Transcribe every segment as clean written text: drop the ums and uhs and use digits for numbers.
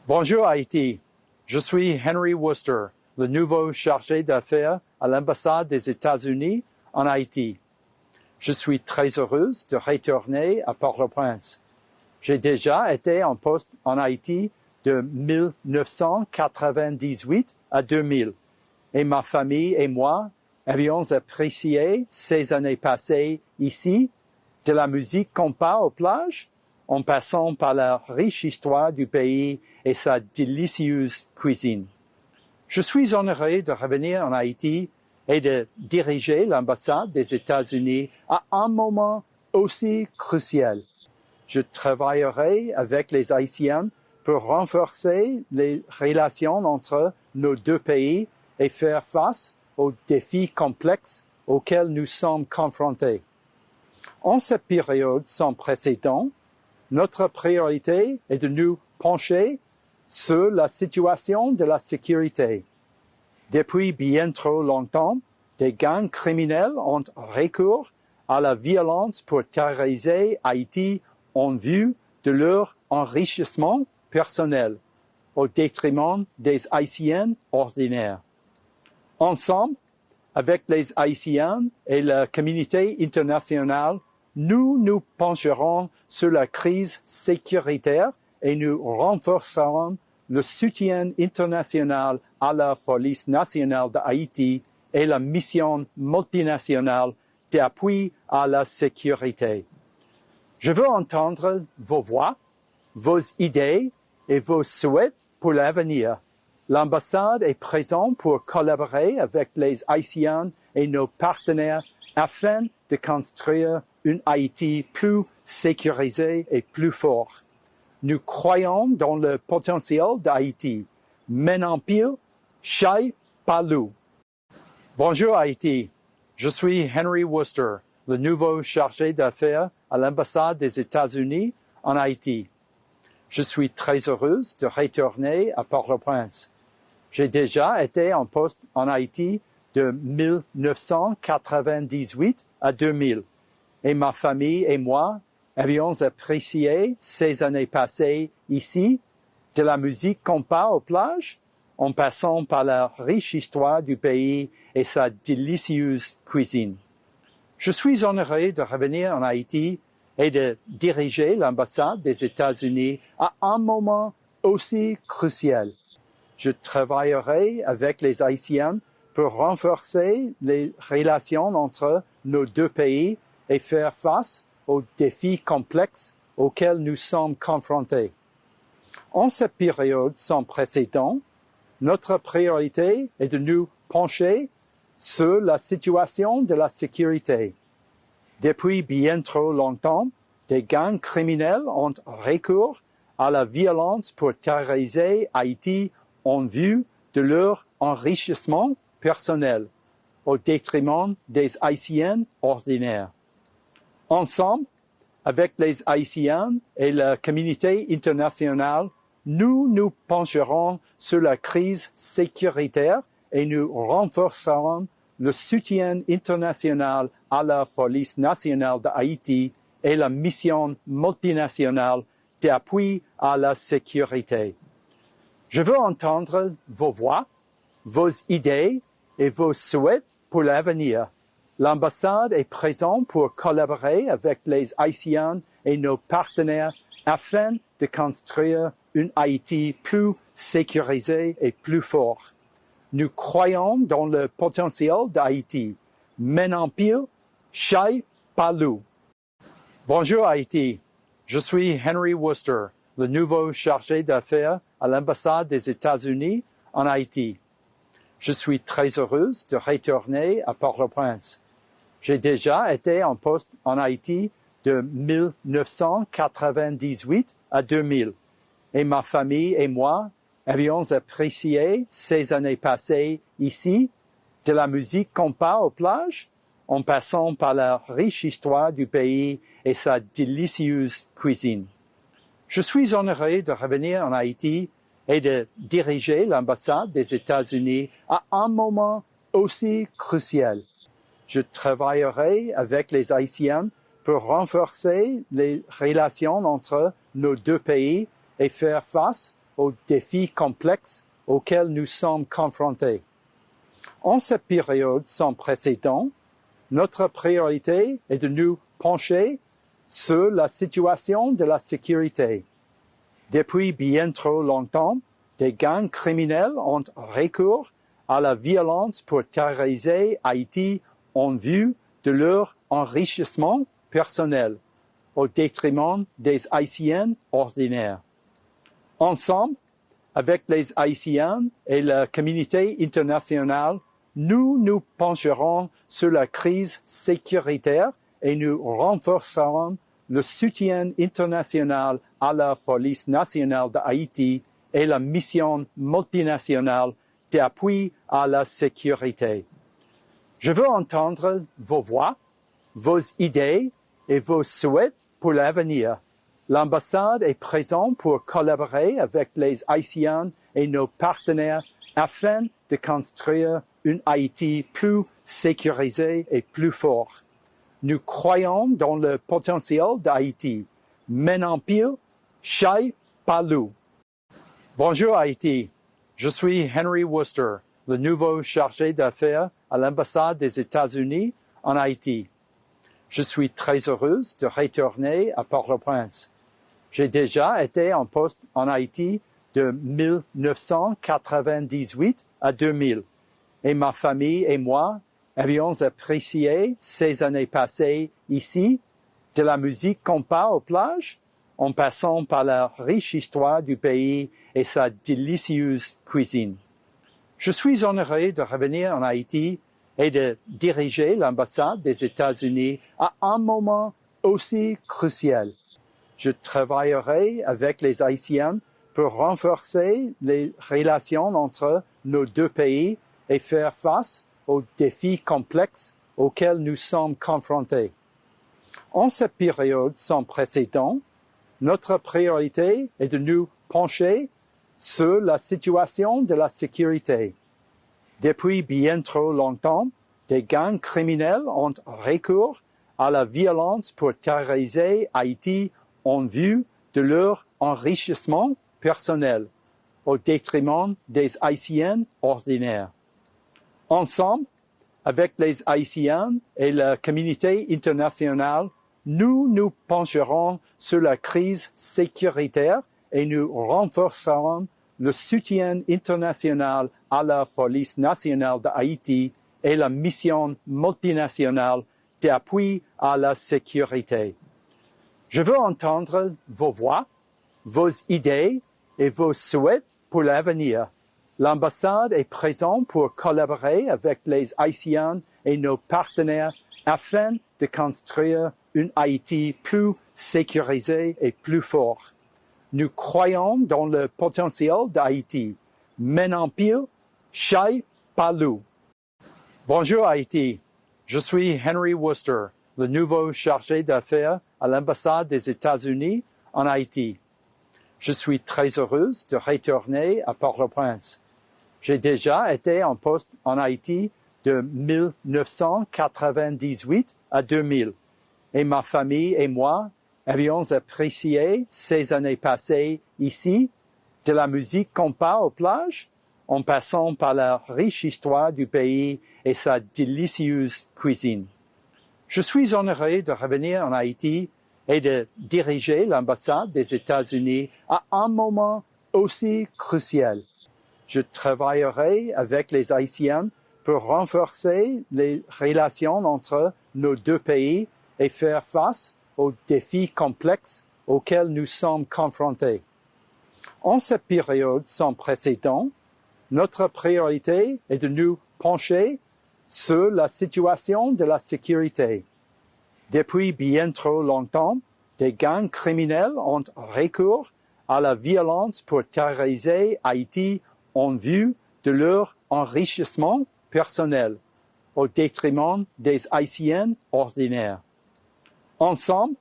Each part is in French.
Bonjour Haïti, je suis Henry Wooster, le nouveau chargé d'affaires à l'ambassade des États-Unis en Haïti. Je suis très heureuse de retourner à Port-au-Prince. J'ai déjà été en poste en Haïti de 1998 à 2000 et ma famille et moi avions apprécié ces années passées ici, de la musique compas aux plages, en passant par la riche histoire du pays et sa délicieuse cuisine. Je suis honoré de revenir en Haïti et de diriger l'ambassade des États-Unis à un moment aussi crucial. Je travaillerai avec les Haïtiens pour renforcer les relations entre nos deux pays et faire face aux défis complexes auxquels nous sommes confrontés. En cette période sans précédent, notre priorité est de nous pencher sur la situation de la sécurité. Depuis bien trop longtemps, des gangs criminels ont recours à la violence pour terroriser Haïti en vue de leur enrichissement personnel, au détriment des Haïtiens ordinaires. Ensemble, avec les Haïtiens et la communauté internationale, nous nous pencherons sur la crise sécuritaire et nous renforcerons le soutien international à la police nationale d'Haïti et la mission multinationale d'appui à la sécurité. Je veux entendre vos voix, vos idées et vos souhaits pour l'avenir. L'ambassade est présente pour collaborer avec les Haïtiens et nos partenaires afin de construire une Haïti plus sécurisée et plus forte. Nous croyons dans le potentiel d'Haïti. Menampil, Chai, Palou. Bonjour Haïti, je suis Henry Wooster, le nouveau chargé d'affaires à l'ambassade des États-Unis en Haïti. Je suis très heureuse de retourner à Port-au-Prince. J'ai déjà été en poste en Haïti de 1998 à 2000 et ma famille et moi avions apprécié ces années passées ici, de la musique compas aux plages, en passant par la riche histoire du pays et sa délicieuse cuisine. Je suis honoré de revenir en Haïti et de diriger l'ambassade des États-Unis à un moment aussi crucial. Je travaillerai avec les Haïtiens pour renforcer les relations entre nos deux pays et faire face aux défis complexes auxquels nous sommes confrontés. En cette période sans précédent, notre priorité est de nous pencher sur la situation de la sécurité. Depuis bien trop longtemps, des gangs criminels ont recours à la violence pour terroriser Haïti en vue de leur enrichissement personnel, au détriment des Haïtiens ordinaires. Ensemble, avec les Haïtiens et la communauté internationale, nous nous pencherons sur la crise sécuritaire et nous renforcerons le soutien international à la police nationale d'Haïti et la mission multinationale d'appui à la sécurité. Je veux entendre vos voix, vos idées et vos souhaits pour l'avenir. L'ambassade est présente pour collaborer avec les Haïtiens et nos partenaires afin de construire une Haïti plus sécurisée et plus forte. Nous croyons dans le potentiel d'Haïti. Menampil, Chai, Palou. Bonjour Haïti, je suis Henry Wooster, le nouveau chargé d'affaires à l'ambassade des États-Unis en Haïti. Je suis très heureuse de retourner à Port-au-Prince. J'ai déjà été en poste en Haïti de 1998 à 2000 et ma famille et moi avions apprécié ces années passées ici, de la musique compas aux plages, en passant par la riche histoire du pays et sa délicieuse cuisine. Je suis honoré de revenir en Haïti et de diriger l'ambassade des États-Unis à un moment aussi crucial. Je travaillerai avec les Haïtiens pour renforcer les relations entre nos deux pays et faire face aux défis complexes auxquels nous sommes confrontés. En cette période sans précédent, notre priorité est de nous pencher sur la situation de la sécurité. Depuis bien trop longtemps, des gangs criminels ont recours à la violence pour terroriser Haïti en vue de leur enrichissement personnel, au détriment des Haïtiens ordinaires. Ensemble, avec les Haïtiens et la communauté internationale, nous nous pencherons sur la crise sécuritaire et nous renforcerons le soutien international à la police nationale d'Haïti et la mission multinationale d'appui à la sécurité. Je veux entendre vos voix, vos idées et vos souhaits pour l'avenir. L'ambassade est présente pour collaborer avec les Haïtiens et nos partenaires afin de construire une Haïti plus sécurisée et plus forte. Nous croyons dans le potentiel d'Haïti. Menampil, Shai Palou. Bonjour Haïti, je suis Henry Worcester, le nouveau chargé d'affaires à l'ambassade des États-Unis en Haïti. Je suis très heureuse de retourner à Port-au-Prince. J'ai déjà été en poste en Haïti de 1998 à 2000 et ma famille et moi avions apprécié ces années passées ici, de la musique compas aux plages, en passant par la riche histoire du pays et sa délicieuse cuisine. Je suis honoré de revenir en Haïti et de diriger l'ambassade des États-Unis à un moment aussi crucial. Je travaillerai avec les Haïtiens pour renforcer les relations entre nos deux pays et faire face aux défis complexes auxquels nous sommes confrontés. En cette période sans précédent, notre priorité est de nous pencher sur la situation de la sécurité. Depuis bien trop longtemps, des gangs criminels ont recours à la violence pour terroriser Haïti en vue de leur enrichissement personnel, au détriment des Haïtiens ordinaires. Ensemble, avec les Haïtiens et la communauté internationale, nous nous pencherons sur la crise sécuritaire et nous renforcerons le soutien international à la police nationale d'Haïti et la mission multinationale d'appui à la sécurité. Je veux entendre vos voix, vos idées et vos souhaits pour l'avenir. L'ambassade est présente pour collaborer avec les Haïtiens et nos partenaires afin de construire une Haïti plus sécurisée et plus forte. Nous croyons dans le potentiel d'Haïti. Menampil, Shai Palou. Bonjour Haïti, je suis Henry Worcester, le nouveau chargé d'affaires à l'ambassade des États-Unis en Haïti. Je suis très heureuse de retourner à Port-au-Prince. J'ai déjà été en poste en Haïti de 1998 à 2000 et ma famille et moi avions apprécié ces années passées ici, de la musique compas aux plages, en passant par la riche histoire du pays et sa délicieuse cuisine. Je suis honoré de revenir en Haïti et de diriger l'ambassade des États-Unis à un moment aussi crucial. Je travaillerai avec les Haïtiens pour renforcer les relations entre nos deux pays et faire face aux défis complexes auxquels nous sommes confrontés. En cette période sans précédent, notre priorité est de nous pencher sur la situation de la sécurité. Depuis bien trop longtemps, des gangs criminels ont recours à la violence pour terroriser Haïti en vue de leur enrichissement personnel, au détriment des Haïtiens ordinaires. Ensemble,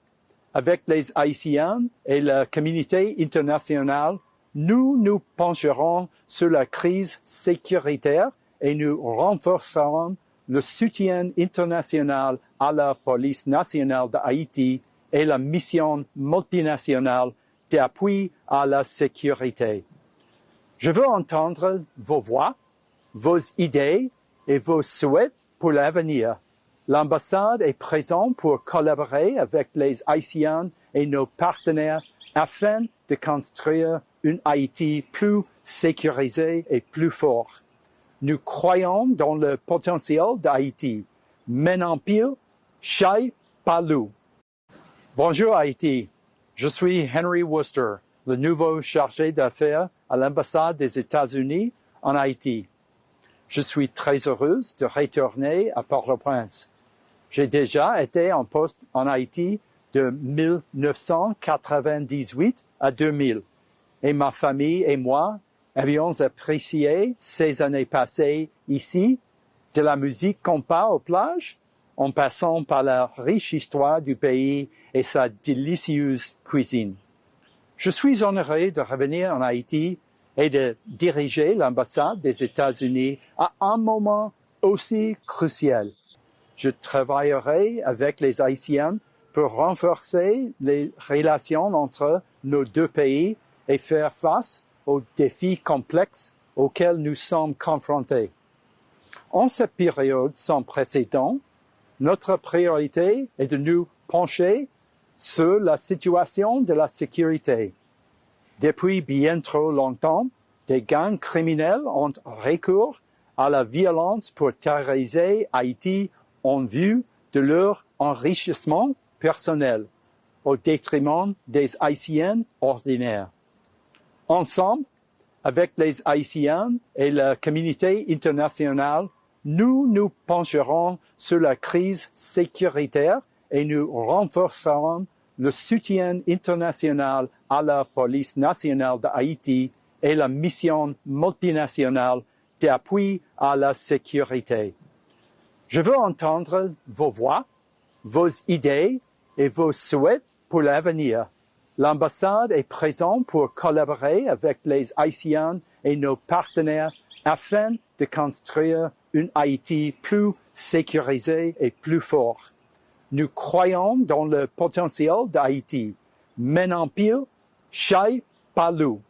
avec les Haïtiens et la communauté internationale, nous nous pencherons sur la crise sécuritaire et nous renforcerons le soutien international à la police nationale d'Haïti et la mission multinationale d'appui à la sécurité. Je veux entendre vos voix, vos idées et vos souhaits pour l'avenir. L'ambassade est présente pour collaborer avec les Haïtiens et nos partenaires afin de construire une Haïti plus sécurisée et plus forte. Nous croyons dans le potentiel d'Haïti. Menempil, Chai Palou. Bonjour Haïti, je suis Henry Worcester, le nouveau chargé d'affaires à l'ambassade des États-Unis en Haïti. Je suis très heureuse de retourner à Port-au-Prince. J'ai déjà été en poste en Haïti de 1998 à 2000 et ma famille et moi avions apprécié ces années passées ici, de la musique compas aux plages, en passant par la riche histoire du pays et sa délicieuse cuisine. Je suis honoré de revenir en Haïti et de diriger l'ambassade des États-Unis à un moment aussi crucial. Je travaillerai avec les Haïtiens pour renforcer les relations entre nos deux pays et faire face aux défis complexes auxquels nous sommes confrontés. En cette période sans précédent, notre priorité est de nous pencher sur la situation de la sécurité. Depuis bien trop longtemps, des gangs criminels ont recours à la violence pour terroriser Haïti en vue de leur enrichissement personnel, au détriment des Haïtiens ordinaires. Ensemble, avec les Haïtiens et la communauté internationale, nous nous pencherons sur la crise sécuritaire et nous renforcerons le soutien international à la police nationale d'Haïti et la mission multinationale d'appui à la sécurité. Je veux entendre vos voix, vos idées et vos souhaits pour l'avenir. L'ambassade est présente pour collaborer avec les Haïtiens et nos partenaires afin de construire une Haïti plus sécurisée et plus forte. Nous croyons dans le potentiel d'Haïti. Menempil, Chai Palou.